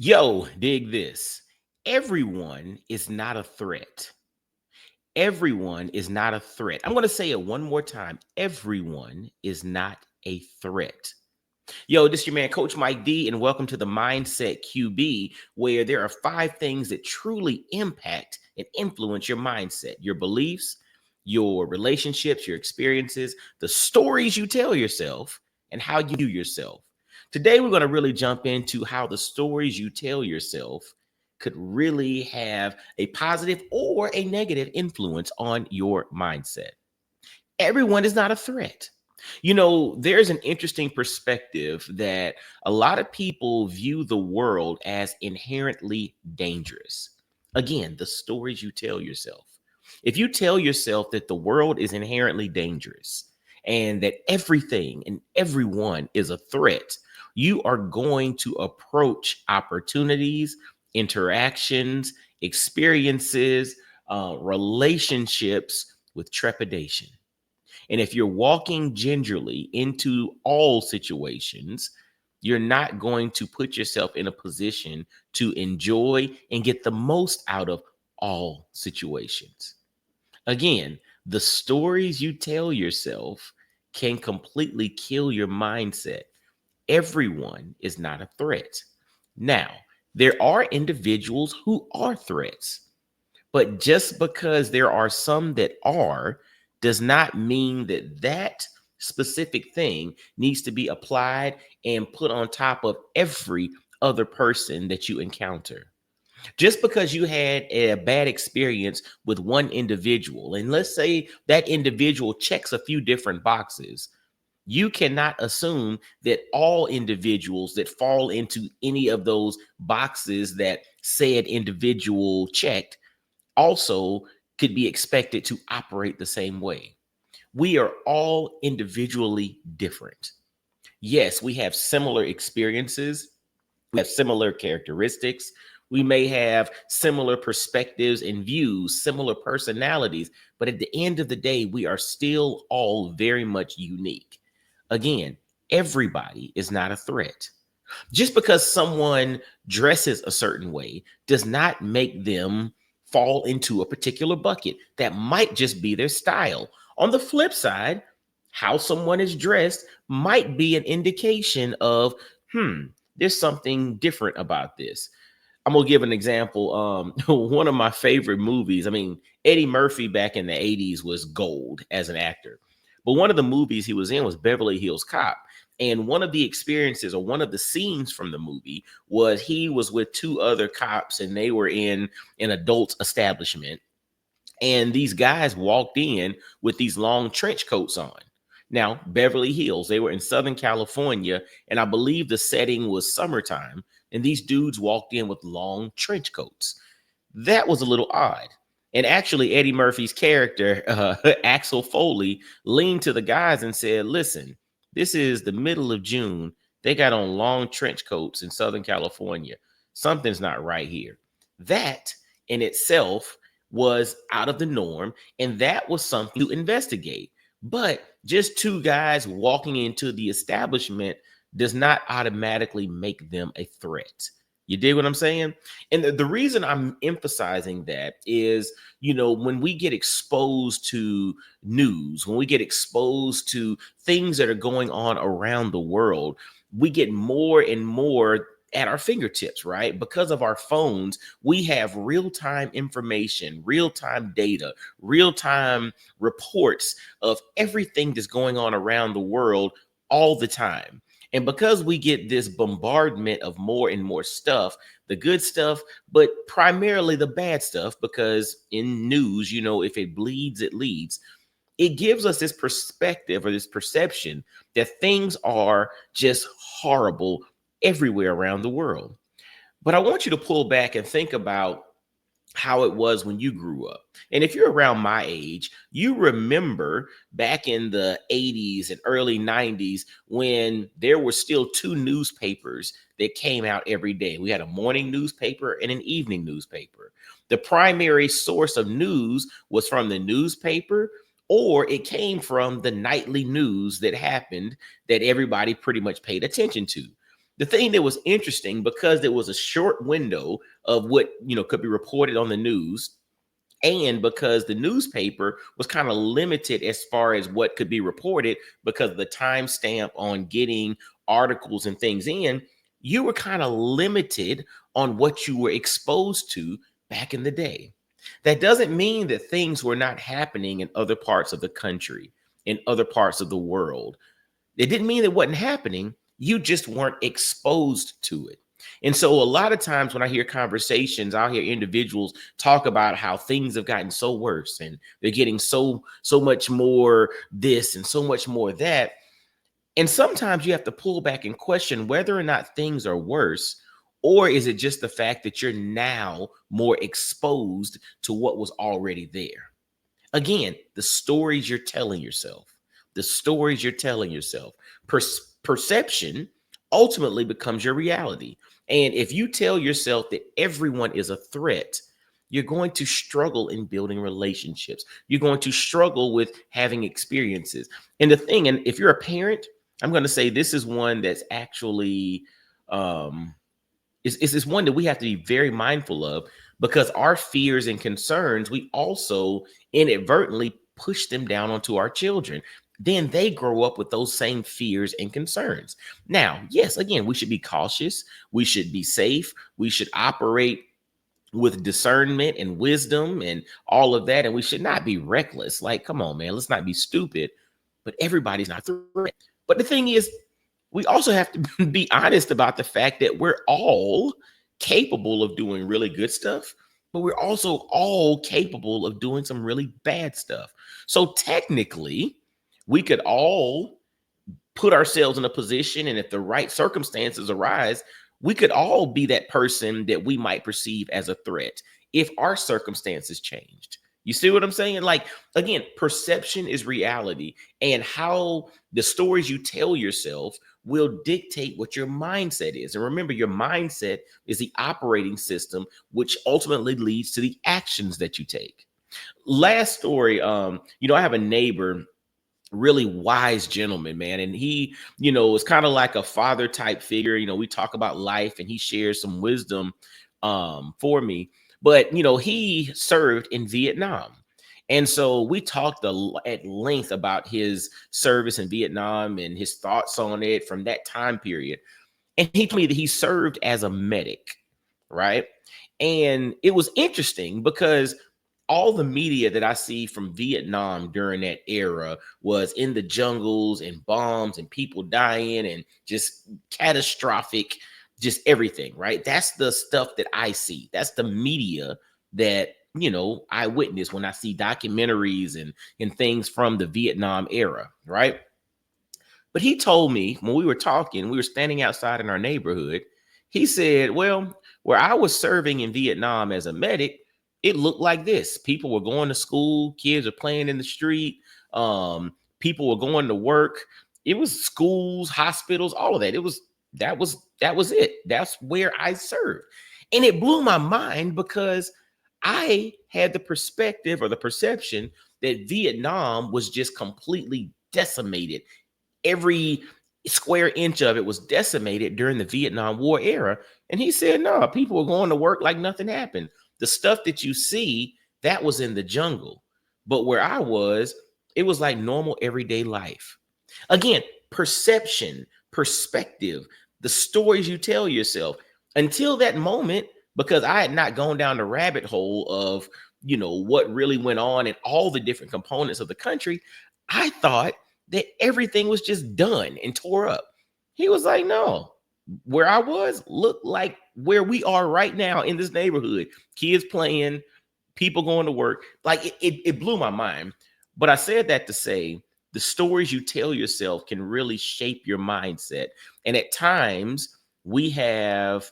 Yo, dig this. Everyone is not a threat. Everyone is not a threat. I'm going to say it one more time. Everyone is not a threat. Yo, this is your man, Coach Mike D, and welcome to the Mindset QB, where there are 5 things that truly impact and influence your mindset, your beliefs, your relationships, your experiences, the stories you tell yourself, and how you view yourself. Today, we're going to really jump into how the stories you tell yourself could really have a positive or a negative influence on your mindset. Everyone is not a threat. There's an interesting perspective that a lot of people view the world as inherently dangerous. Again, the stories you tell yourself. If you tell yourself that the world is inherently dangerous and that everything and everyone is a threat, you are going to approach opportunities, interactions, experiences, relationships with trepidation. And if you're walking gingerly into all situations, you're not going to put yourself in a position to enjoy and get the most out of all situations. Again, the stories you tell yourself can completely kill your mindset. Everyone is not a threat. Now, there are individuals who are threats. But just because there are some that are does not mean that that specific thing needs to be applied and put on top of every other person that you encounter. Just because you had a bad experience with one individual, and let's say that individual checks a few different boxes, you cannot assume that all individuals that fall into any of those boxes that said individual checked also could be expected to operate the same way. We are all individually different. Yes, we have similar experiences, we have similar characteristics, we may have similar perspectives and views, similar personalities, but at the end of the day, we are still all very much unique. Again, everybody is not a threat. Just because someone dresses a certain way does not make them fall into a particular bucket. That might just be their style. On the flip side, how someone is dressed might be an indication of, there's something different about this. I'm gonna give an example. One of my favorite movies. I mean, Eddie Murphy back in the '80s was gold as an actor, but one of the movies he was in was Beverly Hills Cop. And one of the experiences or one of the scenes from the movie was he was with 2 other cops and they were in an adult establishment. And these guys walked in with these long trench coats on. Now, Beverly Hills, they were in Southern California, and I believe the setting was summertime. And these dudes walked in with long trench coats. That was a little odd. And actually, Eddie Murphy's character, Axel Foley, leaned to the guys and said, listen, this is the middle of June. They got on long trench coats in Southern California. Something's not right here. That in itself was out of the norm, and that was something to investigate. But just 2 guys walking into the establishment does not automatically make them a threat. You dig what I'm saying? And the reason I'm emphasizing that is, when we get exposed to news, when we get exposed to things that are going on around the world, we get more and more at our fingertips, right? Because of our phones, we have real-time information, real-time data, real-time reports of everything that's going on around the world all the time. And because we get this bombardment of more and more stuff, the good stuff, but primarily the bad stuff, because in news, if it bleeds, it leads. It gives us this perspective or this perception that things are just horrible everywhere around the world. But I want you to pull back and think about how it was when you grew up. And if you're around my age, you remember back in the 80s and early 90s when there were still 2 newspapers that came out every day. We had a morning newspaper and an evening newspaper. The primary source of news was from the newspaper, or it came from the nightly news that happened that everybody pretty much paid attention to. The thing that was interesting, because there was a short window of what, could be reported on the news, and because the newspaper was kind of limited as far as what could be reported because of the timestamp on getting articles and things in, you were kind of limited on what you were exposed to back in the day. That doesn't mean that things were not happening in other parts of the country, in other parts of the world. It didn't mean it wasn't happening. You just weren't exposed to it. And so a lot of times when I hear conversations, I'll hear individuals talk about how things have gotten so worse and they're getting so much more this and so much more that. And sometimes you have to pull back and question whether or not things are worse, or is it just the fact that you're now more exposed to what was already there? Again, the stories you're telling yourself, the stories you're telling yourself, perception ultimately becomes your reality. And if you tell yourself that everyone is a threat, you're going to struggle in building relationships. You're going to struggle with having experiences. And the thing, and if you're a parent, I'm going to say this is one that's actually is one that we have to be very mindful of, because our fears and concerns, we also inadvertently push them down onto our children. Then they grow up with those same fears and concerns. Now, yes, again, we should be cautious. We should be safe. We should operate with discernment and wisdom and all of that. And we should not be reckless. Like, come on, man, let's not be stupid. But everybody's not a threat. But the thing is, we also have to be honest about the fact that we're all capable of doing really good stuff, but we're also all capable of doing some really bad stuff. So technically, we could all put ourselves in a position, and if the right circumstances arise, we could all be that person that we might perceive as a threat if our circumstances changed. You see what I'm saying? Like, again, perception is reality, and how the stories you tell yourself will dictate what your mindset is. And remember, your mindset is the operating system, which ultimately leads to the actions that you take. Last story, I have a neighbor, really wise gentleman, man. And he, is kind of like a father type figure. We talk about life and he shares some wisdom for me. But, he served in Vietnam. And so we talked at length about his service in Vietnam and his thoughts on it from that time period. And he told me that he served as a medic, right? And it was interesting because all the media that I see from Vietnam during that era was in the jungles and bombs and people dying and just catastrophic, just everything, right? That's the stuff that I see. That's the media that, I witness when I see documentaries and things from the Vietnam era, right? But he told me when we were talking, we were standing outside in our neighborhood. He said, well, where I was serving in Vietnam as a medic, it looked like this. People were going to school, kids are playing in the street, people were going to work. It was schools, hospitals, all of that. That was it. That's where I served. And it blew my mind because I had the perspective or the perception that Vietnam was just completely decimated. Every square inch of it was decimated during the Vietnam War era. And he said, no, people were going to work like nothing happened. The stuff that you see, that was in the jungle. But where I was, it was like normal everyday life. Again, perception, perspective, the stories you tell yourself. Until that moment, because I had not gone down the rabbit hole of, what really went on in all the different components of the country, I thought that everything was just done and tore up. He was like, no, where I was looked like where we are right now in this neighborhood. Kids playing, people going to work. Like it blew my mind. But I said that to say the stories you tell yourself can really shape your mindset. And at times we have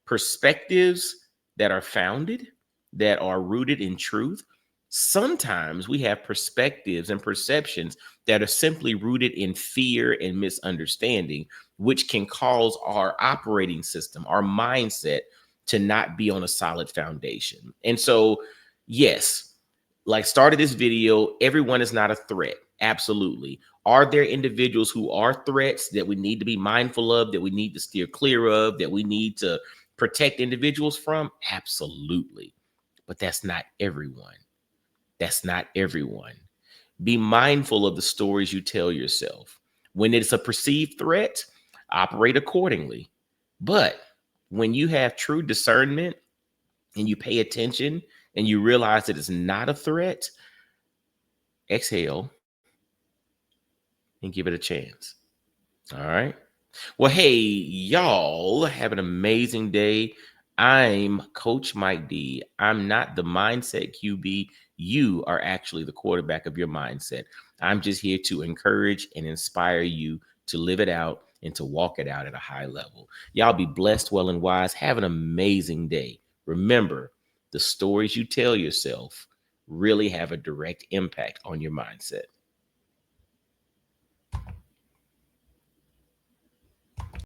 perspectives that are founded, that are rooted in truth. Sometimes we have perspectives and perceptions that are simply rooted in fear and misunderstanding, which can cause our operating system, our mindset, to not be on a solid foundation. And so, yes, like started this video, everyone is not a threat. Absolutely. Are there individuals who are threats that we need to be mindful of, that we need to steer clear of, that we need to protect individuals from? Absolutely. But that's not everyone. That's not everyone. Be mindful of the stories you tell yourself. When it's a perceived threat, operate accordingly. But when you have true discernment and you pay attention and you realize that it's not a threat, exhale and give it a chance. All right. Well, hey, y'all, have an amazing day. I'm Coach Mike D. I'm not the mindset QB. You are actually the quarterback of your mindset. I'm just here to encourage and inspire you to live it out and to walk it out at a high level. Y'all be blessed, well, and wise. Have an amazing day. Remember, the stories you tell yourself really have a direct impact on your mindset.